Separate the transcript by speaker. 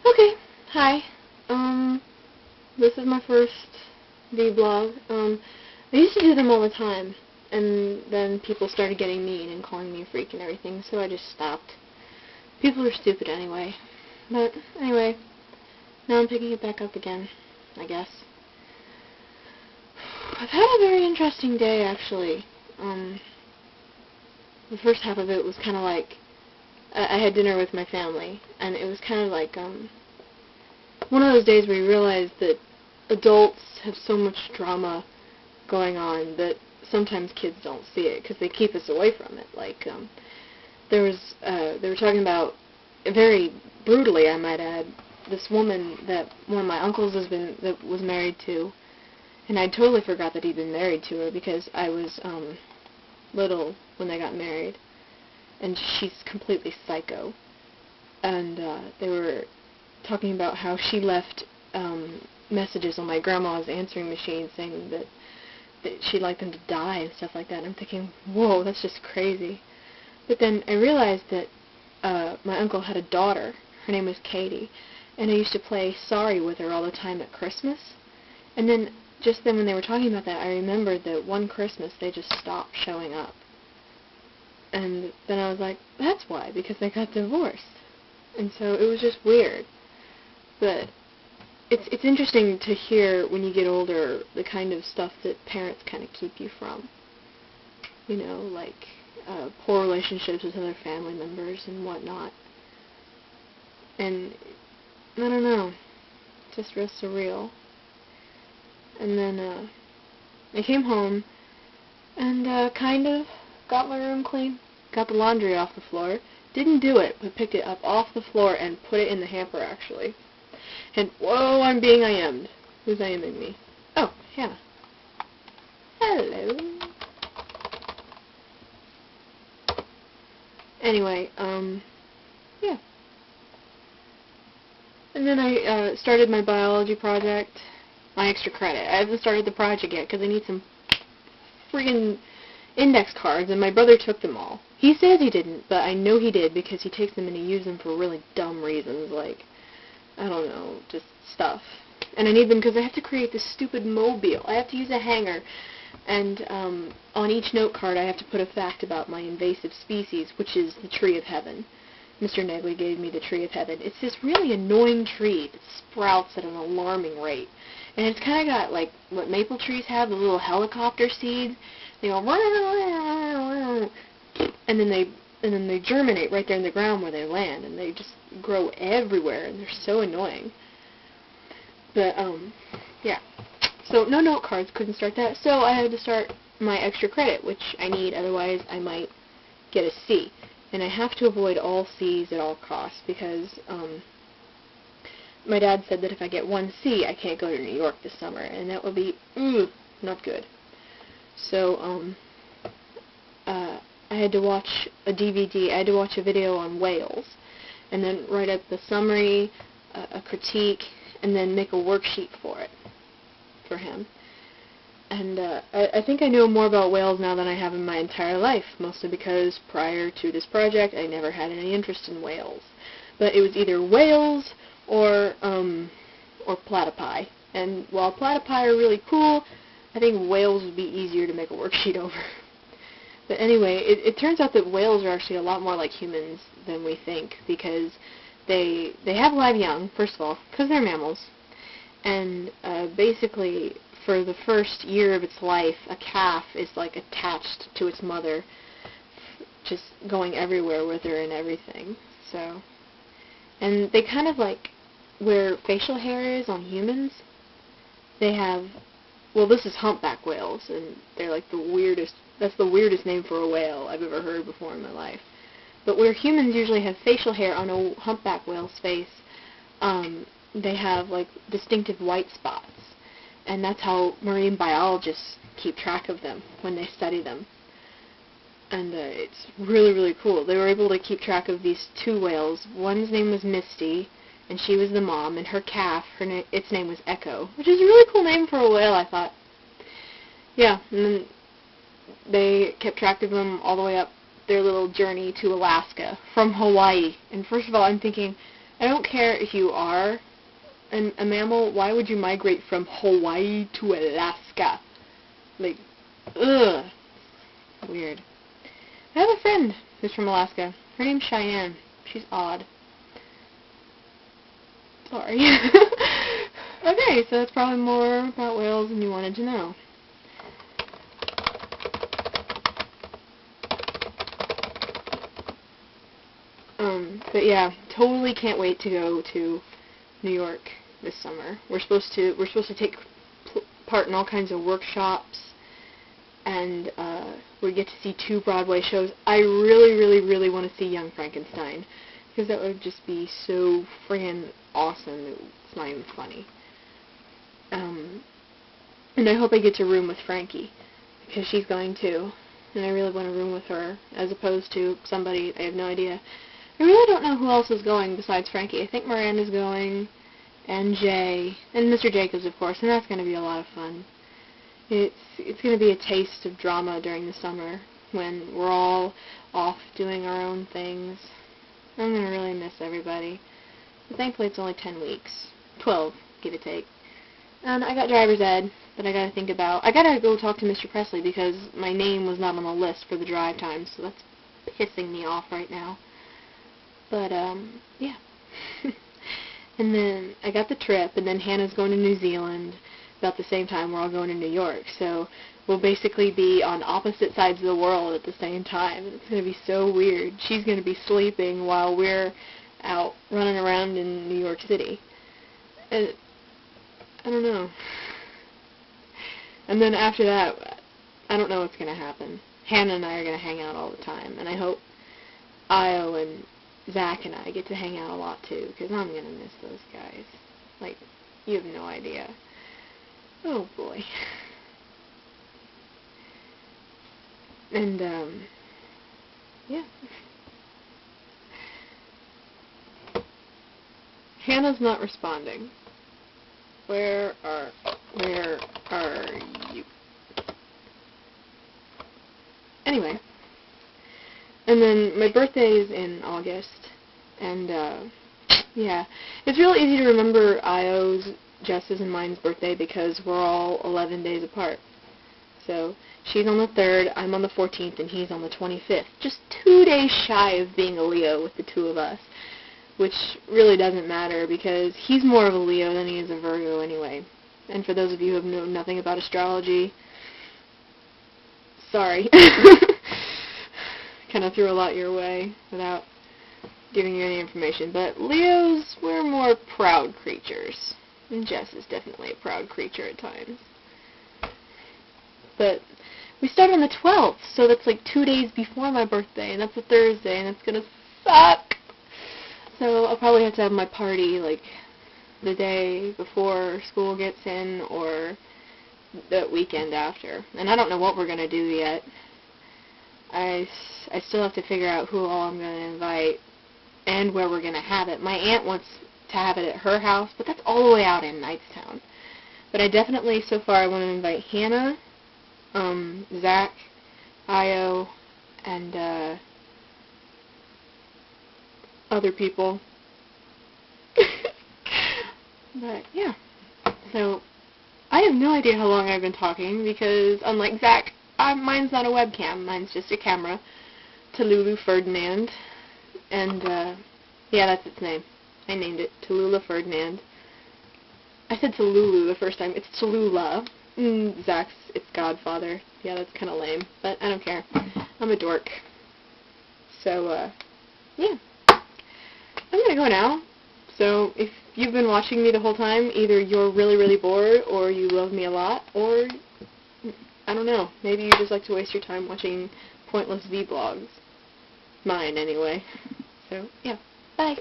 Speaker 1: Okay, hi. This is my first VBLOG. I used to do them all the time, and then people started getting mean and calling me a freak and everything, so I just stopped. People are stupid anyway. But, anyway, now I'm picking it back up again, I guess. I've had a very interesting day, actually. The first half of it was kind of like, I had dinner with my family, and it was kind of like, one of those days where you realize that adults have so much drama going on that sometimes kids don't see it because they keep us away from it. Like, they were talking about, very brutally, I might add, this woman that one of my uncles was married to, and I totally forgot that he'd been married to her because I was little when they got married, and she's completely psycho. And they were talking about how she left messages on my grandma's answering machine saying that she'd like them to die and stuff like that. And I'm thinking, whoa, that's just crazy. But then I realized that my uncle had a daughter. Her name was Katie, and I used to play Sorry with her all the time at Christmas. And then, just then when they were talking about that, I remembered that one Christmas they just stopped showing up. And then I was like, that's why, because they got divorced. And so it was just weird. But it's interesting to hear when you get older the kind of stuff that parents kind of keep you from. You know, like poor relationships with other family members and whatnot. And I don't know, just real surreal. And then I came home and kind of got my room clean, got the laundry off the floor. Didn't do it, but picked it up off the floor and put it in the hamper, actually. And, whoa, I'm being IM'd. Who's IMing me? Oh, Hannah. Hello. Anyway, yeah. And then I started my biology project, my extra credit. I haven't started the project yet because I need some friggin' index cards, and my brother took them all. He says he didn't, but I know he did because he takes them and he uses them for really dumb reasons, like, I don't know, just stuff. And I need them because I have to create this stupid mobile. I have to use a hanger, and on each note card I have to put a fact about my invasive species, which is the tree of heaven. Mr. Negley gave me the tree of heaven. It's this really annoying tree that sprouts at an alarming rate. And it's kind of got, like, what maple trees have, the little helicopter seeds. They go, and then they germinate right there in the ground where they land, and they just grow everywhere, and they're so annoying. But, yeah. So, no note cards, couldn't start that, so I had to start my extra credit, which I need, otherwise I might get a C. And I have to avoid all C's at all costs, because, my dad said that if I get one C, I can't go to New York this summer, and that would be, not good. So, I had to watch a DVD, I had to watch a video on whales, and then write up the summary, a critique, and then make a worksheet for it, for him. And I think I know more about whales now than I have in my entire life, mostly because prior to this project, I never had any interest in whales. But it was either whales or platypi. And while platypi are really cool, I think whales would be easier to make a worksheet over. But anyway, it turns out that whales are actually a lot more like humans than we think, because they have live young, first of all, because they're mammals. And basically, for the first year of its life, a calf is like attached to its mother, just going everywhere with her and everything. So, and they kind of like where facial hair is on humans. They have, well, this is humpback whales, and they're like the weirdest. That's the weirdest name for a whale I've ever heard before in my life. But where humans usually have facial hair on a humpback whale's face, they have like distinctive white spots. And that's how marine biologists keep track of them when they study them. And it's really, really cool. They were able to keep track of these two whales. One's name was Misty, and she was the mom, and her calf, its name was Echo, which is a really cool name for a whale, I thought. Yeah, and then they kept track of them all the way up their little journey to Alaska from Hawaii. And first of all, I'm thinking, I don't care if you are a mammal. Why would you migrate from Hawaii to Alaska? Like, ugh. Weird. I have a friend who's from Alaska. Her name's Cheyenne. She's odd. Sorry. Okay, so that's probably more about whales than you wanted to know. But yeah, totally can't wait to go to New York this summer. We're supposed to take part in all kinds of workshops, and we get to see 2 Broadway shows. I really want to see Young Frankenstein, because that would just be so friggin' awesome. It's not even funny. And I hope I get to room with Frankie, because she's going too, and I really want to room with her, as opposed to somebody, I have no idea. I really don't know who else is going besides Frankie. I think Miranda's going, and Jay, and Mr. Jacobs, of course, and that's going to be a lot of fun. It's going to be a taste of drama during the summer, when we're all off doing our own things. I'm going to really miss everybody. But thankfully it's only 10 weeks. 12, give or take. And I got driver's ed that I got to think about. I got to go talk to Mr. Presley because my name was not on the list for the drive time, so that's pissing me off right now. But, yeah. And then I got the trip, and then Hannah's going to New Zealand about the same time we're all going to New York. So we'll basically be on opposite sides of the world at the same time. It's going to be so weird. She's going to be sleeping while we're out running around in New York City. And I don't know. And then after that, I don't know what's going to happen. Hannah and I are going to hang out all the time, and I hope Io and Zach and I get to hang out a lot too, because I'm going to miss those guys. Like, you have no idea. Oh boy. And, yeah. Hannah's not responding. Where are you? Anyway. And then my birthday is in August, and, yeah. It's real easy to remember Io's, Jess's, and mine's birthday because we're all 11 days apart. So, she's on the 3rd, I'm on the 14th, and he's on the 25th. Just 2 days shy of being a Leo with the 2 of us, which really doesn't matter because he's more of a Leo than he is a Virgo anyway. And for those of you who have known nothing about astrology, sorry. Kind of threw a lot your way without giving you any information. But Leos, we're more proud creatures. And Jess is definitely a proud creature at times. But we start on the 12th, so that's like 2 days before my birthday, and that's a Thursday, and it's going to suck. So I'll probably have to have my party like the day before school gets in or the weekend after. And I don't know what we're going to do yet. I still have to figure out who all I'm going to invite and where we're going to have it. My aunt wants to have it at her house, but that's all the way out in Knightstown. But I definitely, so far, I want to invite Hannah, Zach, Io, and other people. But, yeah. So, I have no idea how long I've been talking, because unlike Zach, mine's not a webcam. Mine's just a camera. Tallulah Ferdinand. And, yeah, that's its name. I named it Tallulah Ferdinand. I said Tallulah the first time. It's Tallulah. Zach's its godfather. Yeah, that's kind of lame. But I don't care. I'm a dork. So, yeah. I'm going to go now. So, if you've been watching me the whole time, either you're really bored, or you love me a lot, or, I don't know, maybe you just like to waste your time watching pointless VBLOGs. Mine, anyway. So, yeah. Bye.